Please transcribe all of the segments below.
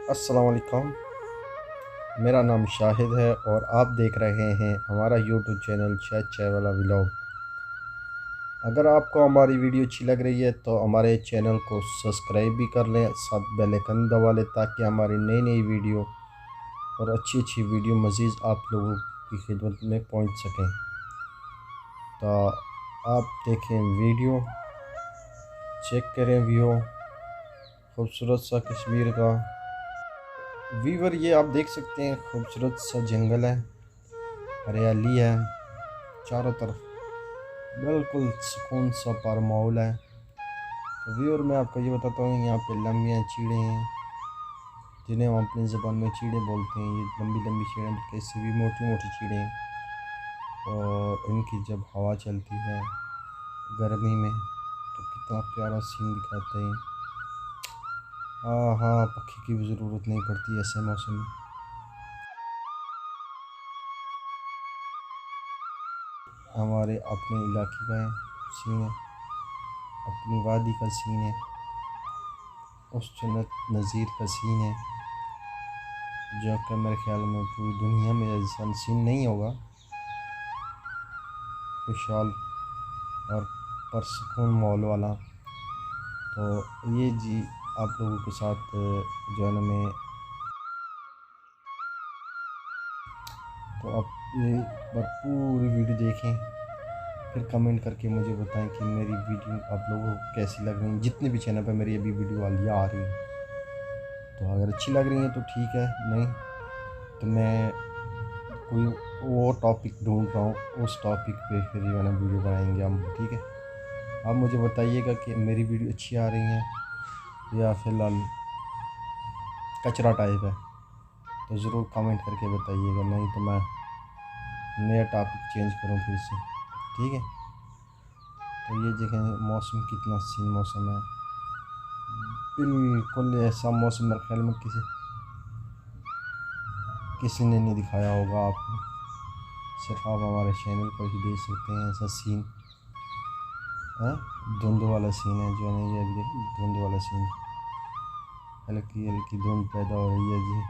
अस्सलाम वालेकुम। मेरा नाम शाहिद है और आप देख रहे हैं हमारा यूट्यूब चैनल शाहिद चाय वाला व्लॉग। अगर आपको हमारी वीडियो अच्छी लग रही है तो हमारे चैनल को सब्सक्राइब भी कर लें, साथ बेल आइकन दबा लें ताकि हमारी नई नई वीडियो और अच्छी अच्छी वीडियो मज़ीद आप लोगों की खिदमत में पहुंच सकें। तो आप देखें वीडियो, चेक करें व्यू, खूबसूरत सा कश्मीर का वीवर। ये आप देख सकते हैं, खूबसूरत सा जंगल है, हरियाली है चारों तरफ, बिल्कुल सुकून सा पर माहौल है। तो व्यूअर मैं आपको ये बताता हूँ, यहाँ पे लम्बियाँ चीड़ें हैं जिन्हें हम अपनी ज़बान में चीड़ें बोलते हैं। ये लंबी लंबी चीड़ें, बल्कि इससे भी मोटी मोटी चीड़ें हैं। और इनकी जब हवा चलती है गर्मी में तो कितना प्यारा सीन दिखाते हैं। हाँ हाँ, पक्षी की भी ज़रूरत नहीं पड़ती ऐसे मौसम में। हमारे अपने इलाके का सीन है, अपनी वादी का सीन है, उस जन्नत नज़ीर का सीन है जो कि मेरे ख्याल में पूरी दुनिया में ऐसा सीन नहीं होगा। खुशहाल और पुरसुकून माहौल वाला। तो ये जी आप लोगों के साथ जो है ना मैं, तो आप ये पूरी वीडियो देखें, फिर कमेंट करके मुझे बताएं कि मेरी वीडियो आप लोगों को कैसी लग रही है। जितने भी चैनल पे मेरी अभी वीडियो वालियाँ आ रही हैं, तो अगर अच्छी लग रही हैं तो ठीक है, नहीं तो मैं कोई वो टॉपिक ढूंढ रहा हूँ, उस टॉपिक पे फिर जो है ना वीडियो बनाएंगे हम, ठीक है। आप मुझे बताइएगा कि मेरी वीडियो अच्छी आ रही है या फ़िलहाल कचरा टाइप है, तो ज़रूर कमेंट करके बताइएगा, नहीं तो मैं नया टॉपिक चेंज करूँ फिर से, ठीक है। तो ये देखें मौसम कितना सीन मौसम है, बिल्कुल ऐसा मौसम मेरे ख्याल में किसी किसी ने नहीं दिखाया होगा आपको, सिर्फ आप हमारे चैनल पर ही देख सकते हैं ऐसा सीन है। धुंध वाला सीन है जो है ना, ये अभी धुंध वाला सीन, हल्की हल्की धुंध पैदा हो रही है जी।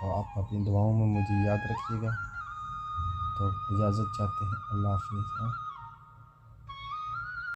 तो आप अपनी दुआओं में मुझे याद रखिएगा। तो इजाज़त चाहते हैं, अल्लाह हाफिज़।